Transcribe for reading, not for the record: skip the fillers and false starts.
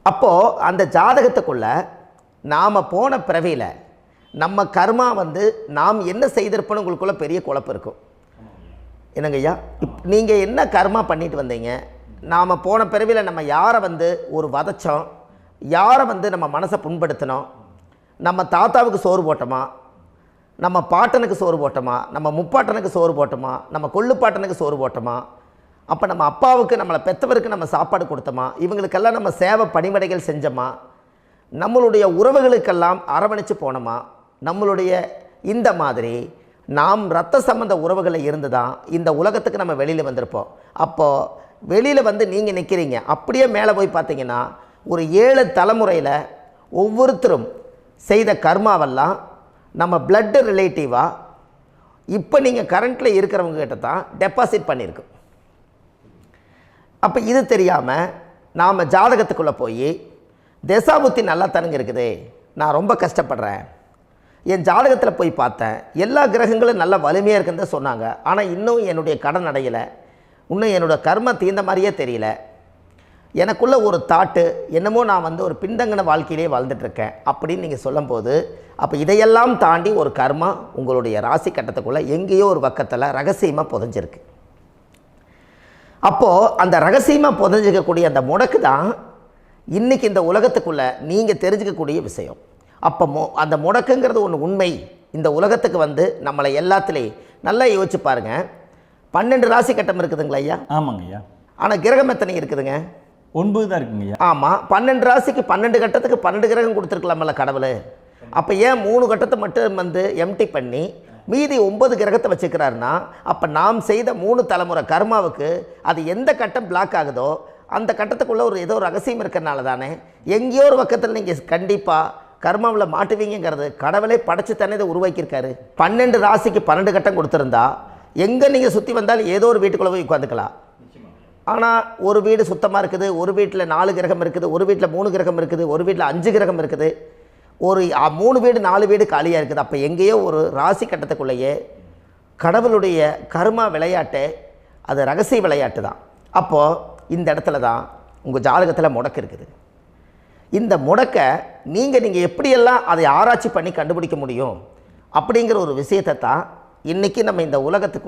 அப்போது அந்த ஜாதகத்துக்குள்ள நாம் போன பிறவியில் நம்ம கர்மா வந்து நாம் என்ன செய்திருப்போன்னு உங்களுக்குள்ள பெரிய குழப்பம் இருக்கும். என்னங்க ஐயா, நீங்கள் என்ன கர்மா பண்ணிட்டு வந்தீங்க, நாம் போன பிறவியில் நம்ம யாரை வந்து ஒரு வதச்சோம், யாரை வந்து நம்ம மனசை புண்படுத்தினோம், நம்ம தாத்தாவுக்கு சோறு போட்டோமா, நம்ம பாட்டனுக்கு சோறு போட்டோமா, நம்ம முப்பாட்டனுக்கு சோறு போட்டோமா, நம்ம கொள்ளுப்பாட்டனுக்கு சோறு போட்டோமா, அப்போ நம்ம அப்பாவுக்கு நம்மளை பெற்றவருக்கு நம்ம சாப்பாடு கொடுத்தோமா, இவங்களுக்கெல்லாம் நம்ம சேவை பணிமடைகள் செஞ்சோமா, நம்மளுடைய உறவுகளுக்கெல்லாம் அரவணைச்சு போனோமா, நம்மளுடைய இந்த மாதிரி நாம் இரத்த சம்பந்த உறவுகளை இருந்து தான் இந்த உலகத்துக்கு நம்ம வெளியில் வந்திருப்போம். அப்போது வெளியில் வந்து நீங்கள் நிற்கிறீங்க, அப்படியே மேலே போய் பார்த்தீங்கன்னா ஒரு 7 தலைமுறையில் ஒவ்வொருத்தரும் செய்த கர்மாவெல்லாம் நம்ம பிளட்டு ரிலேட்டிவாக இப்போ நீங்கள் கரண்ட்டில் இருக்கிறவங்க கிட்ட தான் டெபாசிட் பண்ணியிருக்கோம். அப்போ இது தெரியாமல் நாம் ஜாதகத்துக்குள்ளே போய் தசாபுத்தி நல்லா தனுங்க இருக்குது, நான் ரொம்ப கஷ்டப்படுறேன், என் ஜாதகத்தில் போய் பார்த்தேன் எல்லா கிரகங்களும் நல்ல வலிமையாக இருக்குன்னு தான் சொன்னாங்க, ஆனால் இன்னும் என்னுடைய கடன் அடையலை, இன்னும் என்னோடய கர்ம தீர்ந்த மாதிரியே தெரியல, எனக்குள்ள ஒரு தாட்டு என்னமோ நான் வந்து ஒரு பின்தங்கின வாழ்க்கையிலே வாழ்ந்துட்டுருக்கேன் அப்படின்னு நீங்கள் சொல்லும்போது, அப்போ இதையெல்லாம் தாண்டி ஒரு கர்மா உங்களுடைய ராசி கட்டத்துக்குள்ளே எங்கேயோ ஒரு பக்கத்தில் ரகசியமாக புதைஞ்சிருக்கு. அப்போது அந்த ரகசியமாக புதைஞ்சிக்கக்கூடிய அந்த முடக்கு தான் இன்றைக்கி இந்த உலகத்துக்குள்ளே நீங்கள் தெரிஞ்சுக்கக்கூடிய விஷயம். அப்போ அந்த முடக்குங்கிறது ஒன்று உண்மை. இந்த உலகத்துக்கு வந்து நம்மளை எல்லாத்துலேயும் நல்லா யோசிச்சு பாருங்கள். 12 ராசி கட்டம் இருக்குதுங்களா ஐயா? ஆமாங்க ஐயா. ஆனால் கிரகம் எத்தனை இருக்குதுங்க? 9 தான் இருக்குங்க ஐயா. ஆமாம், 12 ராசிக்கு 12 கட்டத்துக்கு 12 கிரகம் கொடுத்துருக்கலாமல்ல கடவுள். அப்போ ஏன் 3 கட்டத்தை மட்டும் வந்து எம்டி பண்ணி மீதி 9 கிரகத்தை வச்சுக்கிறாருன்னா, அப்போ நாம் செய்த 3 தலைமுறை கர்மாவுக்கு அது எந்த கட்டம் பிளாக் ஆகுதோ அந்த கட்டத்துக்குள்ளே ஒரு ஏதோ ரகசியம் இருக்கிறனால தானே எங்கேயோ ஒரு பக்கத்தில் நீங்கள் கண்டிப்பாக கர்மாவில் மாட்டுவீங்கிறது கடவுளே படைச்சு தானே இதை உருவாக்கியிருக்காரு. 12 ராசிக்கு 12 கட்டம் கொடுத்துருந்தா எங்கே நீங்கள் சுற்றி வந்தாலும் ஏதோ ஒரு வீட்டுக்குள்ளே போய் உட்காந்துக்கலாம். ஆனால் ஒரு வீடு சுத்தமாக இருக்குது, ஒரு வீட்டில் 4 கிரகம் இருக்குது, ஒரு வீட்டில் 3 கிரகம் இருக்குது, ஒரு வீட்டில் 5 கிரகம் இருக்குது, ஒரு 3 வீடு 4 வீடு காலியாக இருக்குது. அப்போ எங்கேயோ ஒரு ராசி கட்டத்துக்குள்ளேயே கடவுளுடைய கர்மா விளையாட்டு, அது ரகசிய விளையாட்டு தான். அப்போது இந்த இடத்துல தான் உங்கள் ஜாதகத்தில் முடக்கு இருக்குது. இந்த முடக்கை நீங்கள் எப்படியெல்லாம் அதை ஆராய்ச்சி பண்ணி கண்டுபிடிக்க முடியும் அப்படிங்கிற ஒரு விஷயத்தை தான் இன்றைக்கி நம்ம இந்த உலகத்துக்குள்ள